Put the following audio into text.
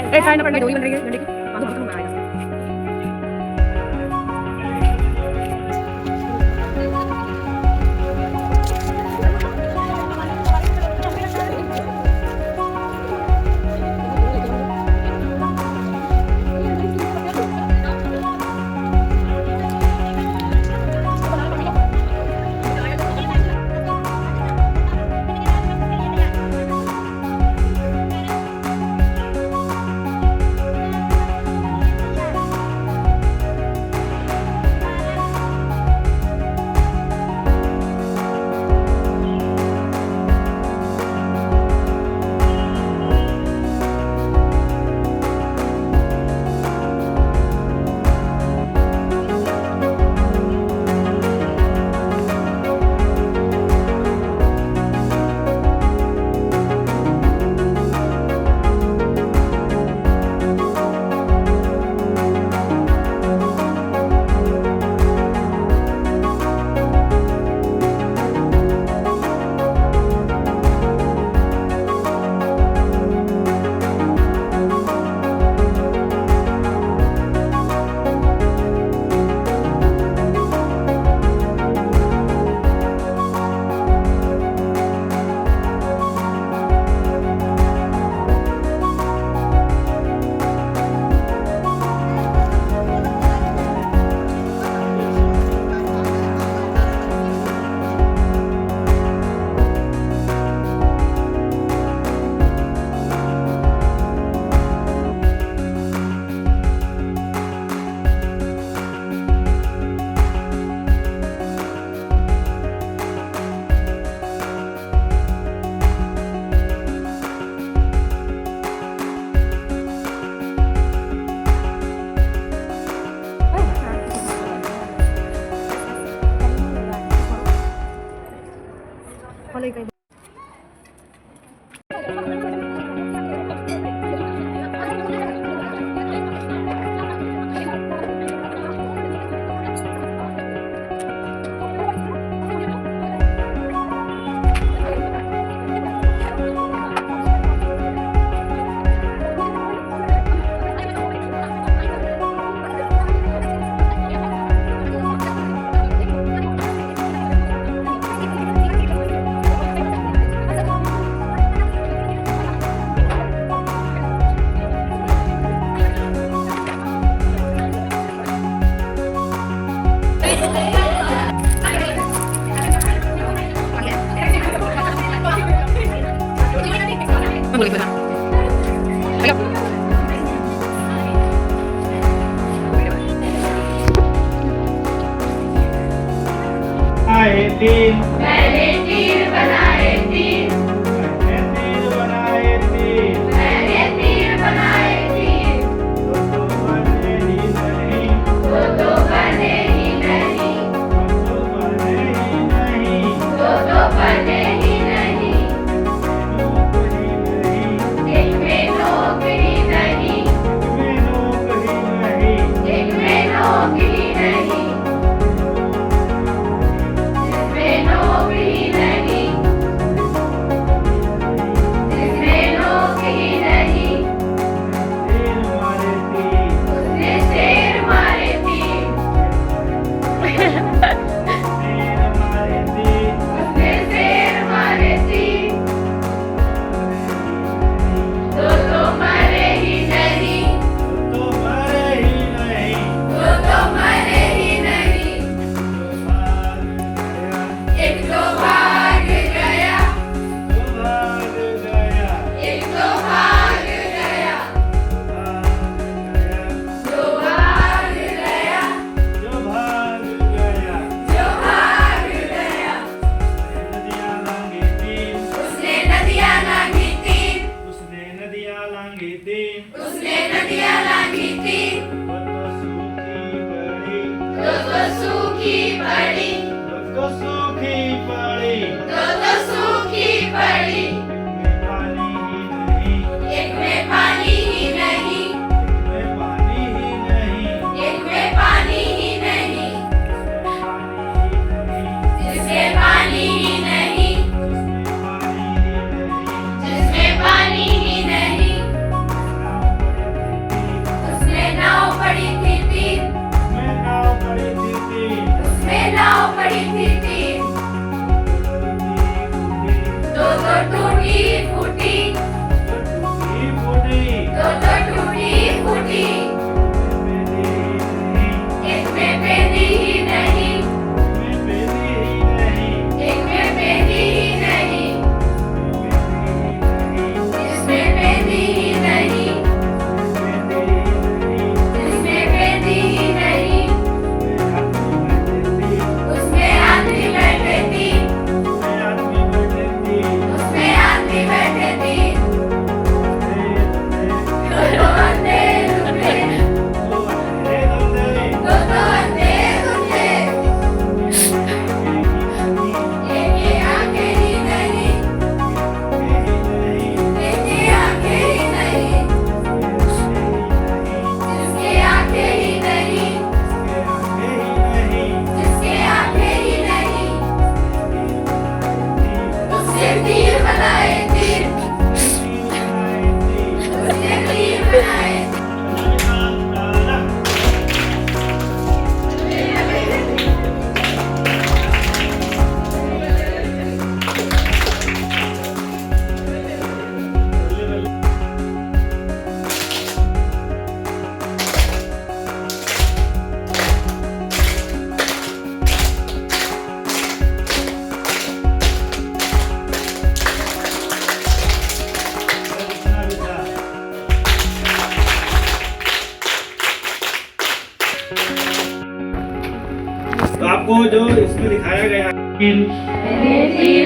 Eh, kaya na pa doon yung nandiyan. Ano ba 'to mga ayos? Kulay kayo. Mulai ko na. Ayo. बनाए तीन मैंने तीर बनाए तीन मैंने तीर बनाए तीन मैंने तीर बनाए तीन तो बने ही नहीं वो तो बने ही नहीं तो बने ही नहीं वो तो बने ही नहीं नौकरी नहीं इनमें नौकरी नहीं में नौकरी नहीं इनमें नौकरी नहीं इसमें नौकरी नहीं इसमें नौकरी नहीं तीर मारे तीन उसने शेर मारे तीन तीर मारे तीन उसने शेर मारे तीन तो मरे ही नहीं तो मरे ही नहीं तो मरे ही नहीं तो भाग गया एक तो भाग गया तो भाग गया एक तो भाग गया भाग गया जो भाग गया जो भाग गया जो भाग गया नदियाँ लांगी तीन उसने नदियाँ लांगी तीन उसने नदियाँ लांगी तीन उसने नदियाँ लांगी तीन वो तो सूखी पड़ी वो तो सूखी पड़ी वो तो सूखी पड़ी वो तो सूखी पड़ी में पानी ही नहीं एक में पानी ही नहीं में पानी ही नहीं एक में पानी ही नहीं पानी ही नहीं मैंने